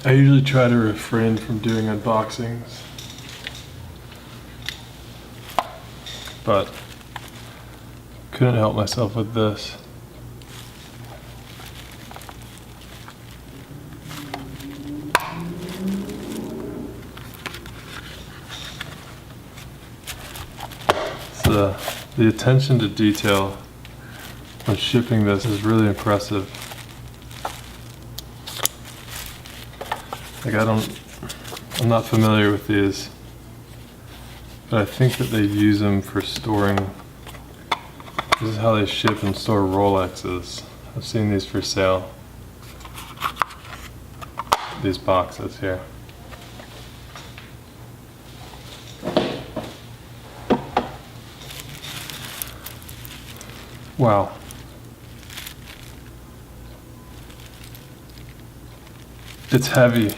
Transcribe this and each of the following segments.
I usually try to refrain from doing unboxings, but couldn't help myself with this. So the attention to detail when shipping this is really impressive. Like I'm not familiar with these, but I think that they use them for storing. This is how they ship and store Rolexes. I've seen these for sale. These boxes here. Wow. It's heavy.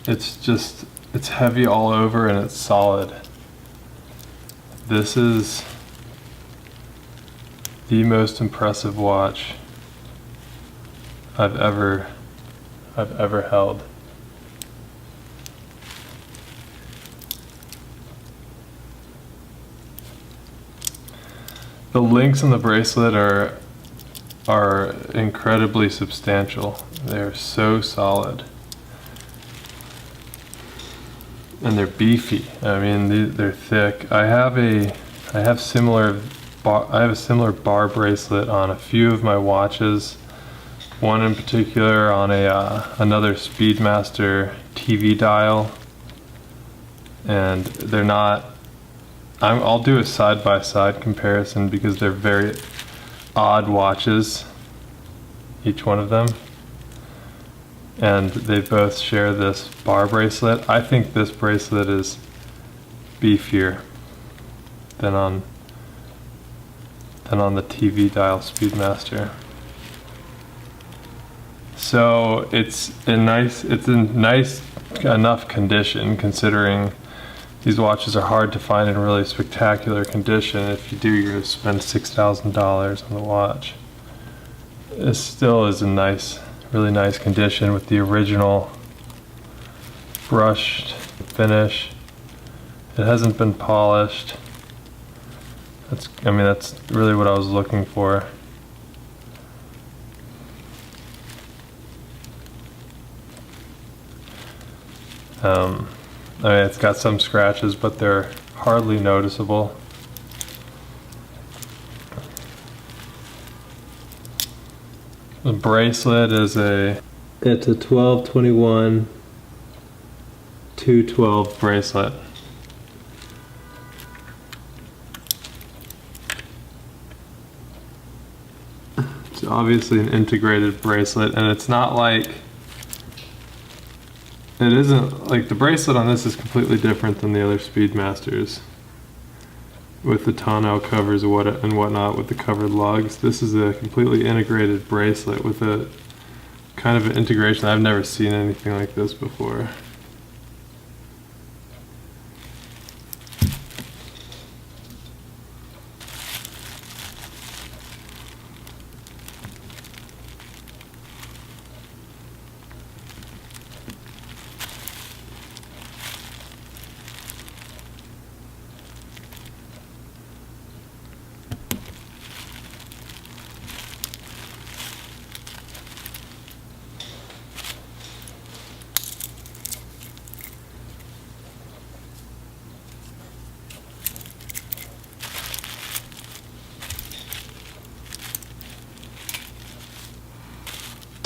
It's heavy all over and it's solid. This is the most impressive watch I've ever held. The links on the bracelet are incredibly substantial. They're so solid. And they're beefy. I mean, they're thick. I have a similar bar bracelet on a few of my watches. One in particular on another Speedmaster TV dial. And they're not. I'll do a side-by-side comparison because they're very odd watches, each one of them. And they both share this bar bracelet. I think this bracelet is beefier than on the TV dial Speedmaster. So it's in nice enough condition, considering these watches are hard to find in really spectacular condition. If you do, you're going to spend $6,000 on the watch. It still is in really nice condition with the original brushed finish. It hasn't been polished. That's really what I was looking for. It's got some scratches, but they're hardly noticeable. The bracelet is it's a 12/21 212 bracelet. It's obviously an integrated bracelet, and it's not like it isn't like the bracelet on this is completely different than the other Speedmasters with the tonneau covers and whatnot with the covered lugs. This is a completely integrated bracelet with a kind of an integration. I've never seen anything like this before.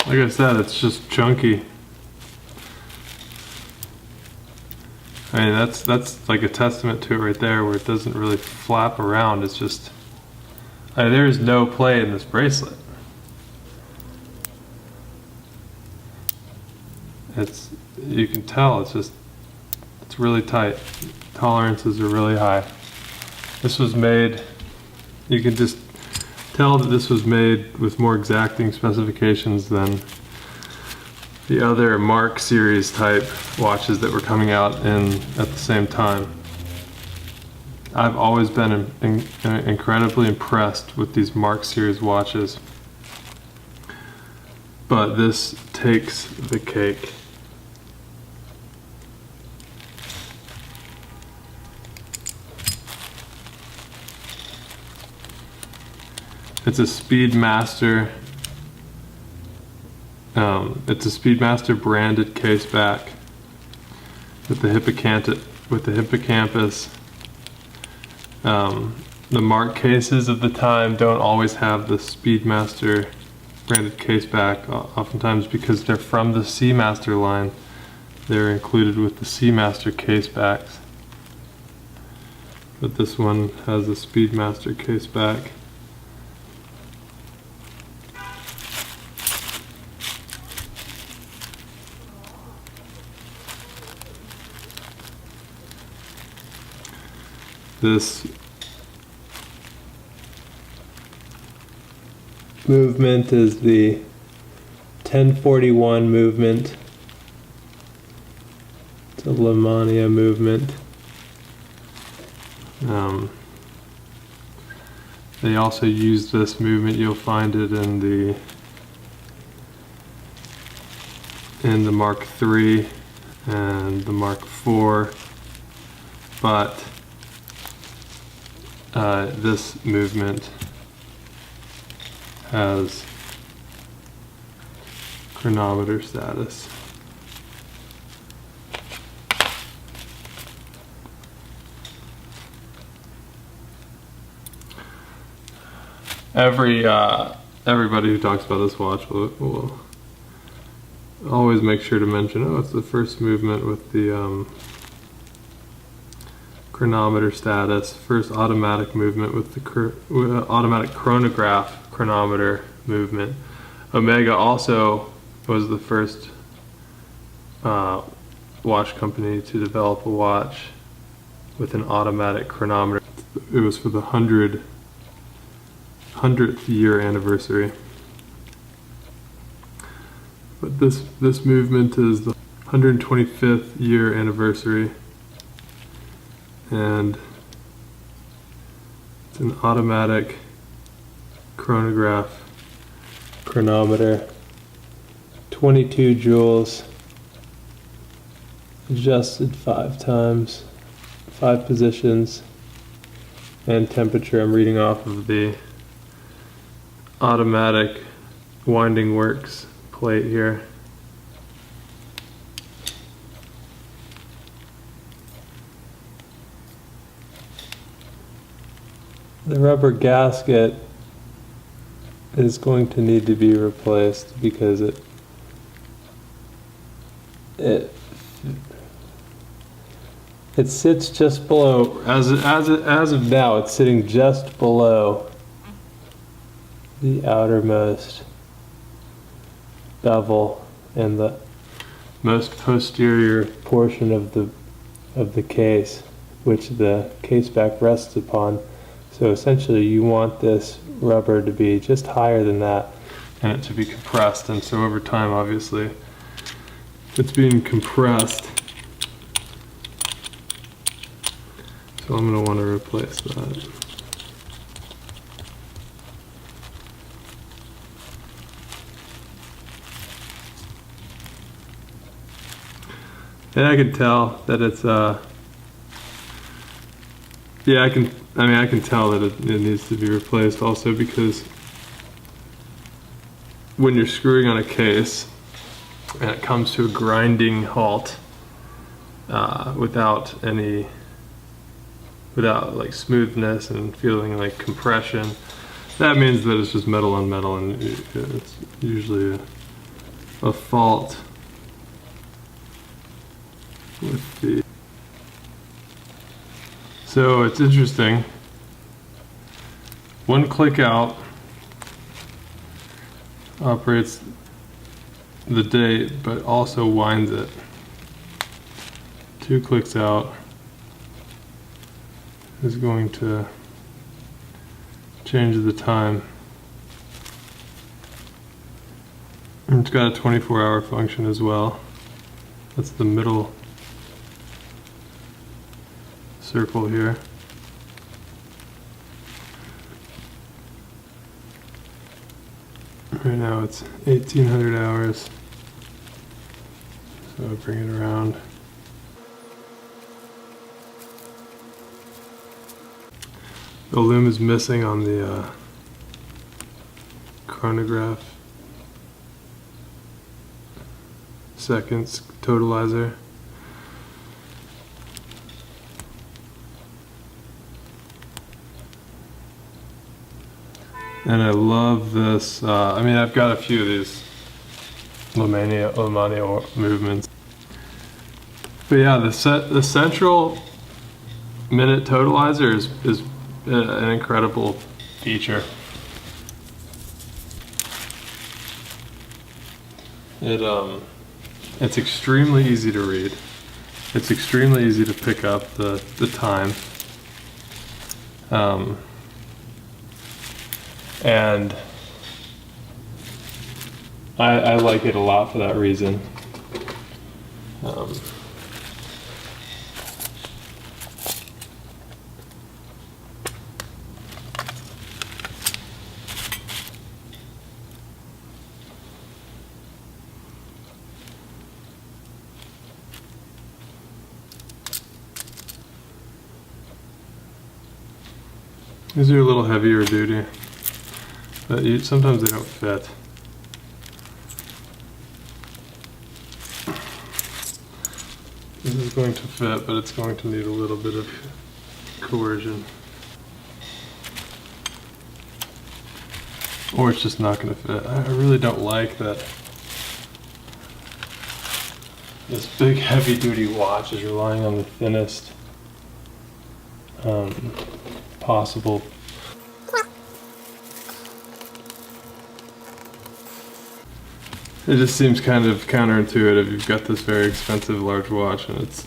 Like I said, it's just chunky. I mean, that's like a testament to it right there, where it doesn't really flap around. It's just, there is no play in this bracelet. You can tell it's really tight. Tolerances are really high. This was made, you can just tell that this was made with more exacting specifications than the other Mark series type watches that were coming out at the same time. I've always been incredibly impressed with these Mark series watches, but this takes the cake. It's a Speedmaster. It's a Speedmaster branded case back with the hippocampus. The mark cases of the time don't always have the Speedmaster branded case back, oftentimes because they're from the Seamaster line. They're included with the Seamaster case backs. But this one has a Speedmaster case back. This movement is the 1041 movement. It's a Lemania movement. They also use this movement. You'll find it in the Mark III and the Mark IV, but this movement has chronometer status. Everybody who talks about this watch will always make sure to mention, oh, it's the first movement with the chronometer status, first automatic movement with the automatic chronograph chronometer movement. Omega also was the first watch company to develop a watch with an automatic chronometer. It was for the 100th year anniversary. But this movement is the 125th year anniversary, and it's an automatic chronograph chronometer, 22 joules, adjusted 5 times, 5 positions, and temperature. I'm reading off of the automatic winding works plate here. The rubber gasket is going to need to be replaced because it sits just below, as of now, it's sitting just below the outermost bevel and the most posterior portion of the case, which the case back rests upon. So essentially you want this rubber to be just higher than that and it to be compressed, and so over time obviously it's being compressed. So I'm going to want to replace that. And I can tell that it's I can tell that it needs to be replaced also, because when you're screwing on a case and it comes to a grinding halt without like smoothness and feeling like compression, that means that it's just metal on metal, and it's usually a fault with the. So it's interesting. One click out operates the date, but also winds it. 2 clicks out is going to change the time. And it's got a 24-hour function as well. That's the middle circle here. Right now it's 1800 hours. So I'll bring it around. The loom is missing on the chronograph. Seconds totalizer. And I love this. I mean, I've got a few of these Lomania movements. But yeah, the central minute totalizer is an incredible feature. It's extremely easy to read. It's extremely easy to pick up the time. And I like it a lot for that reason. These are a little heavier duty, but sometimes they don't fit. This is going to fit, but it's going to need a little bit of coercion. Or it's just not going to fit. I really don't like that this big heavy duty watch is relying on the thinnest possible. It just seems kind of counterintuitive. You've got this very expensive large watch and it's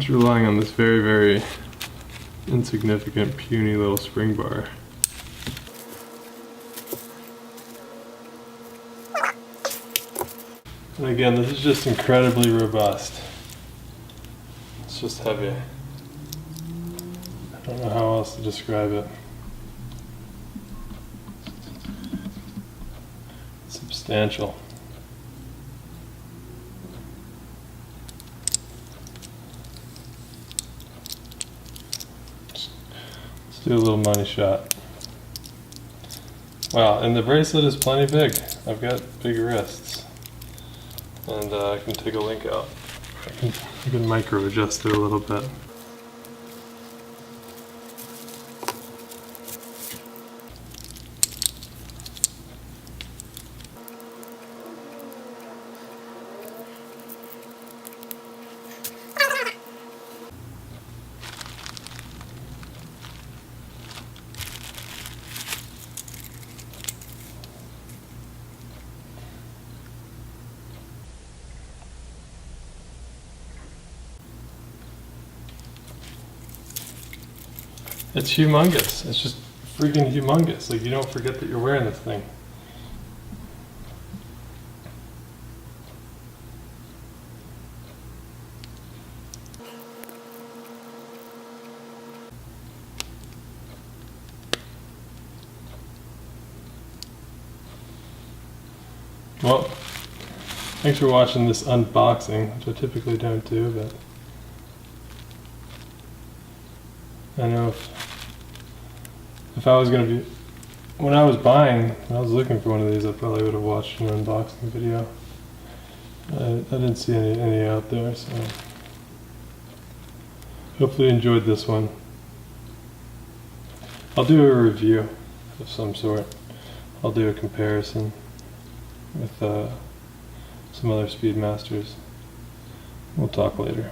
relying on this very, very insignificant, puny little spring bar. And again, this is just incredibly robust. It's just heavy. I don't know how else to describe it. Substantial. Let's do a little money shot. Wow, and the bracelet is plenty big. I've got big wrists. And I can take a link out. I can micro adjust it a little bit. It's humongous. It's just freaking humongous. Like, you don't forget that you're wearing this thing. Well, thanks for watching this unboxing, which I typically don't do, but I know if I was going to be, when I was looking for one of these, I probably would have watched an unboxing video. I didn't see any out there, so hopefully you enjoyed this one. I'll do a review of some sort. I'll do a comparison with some other Speedmasters. We'll talk later.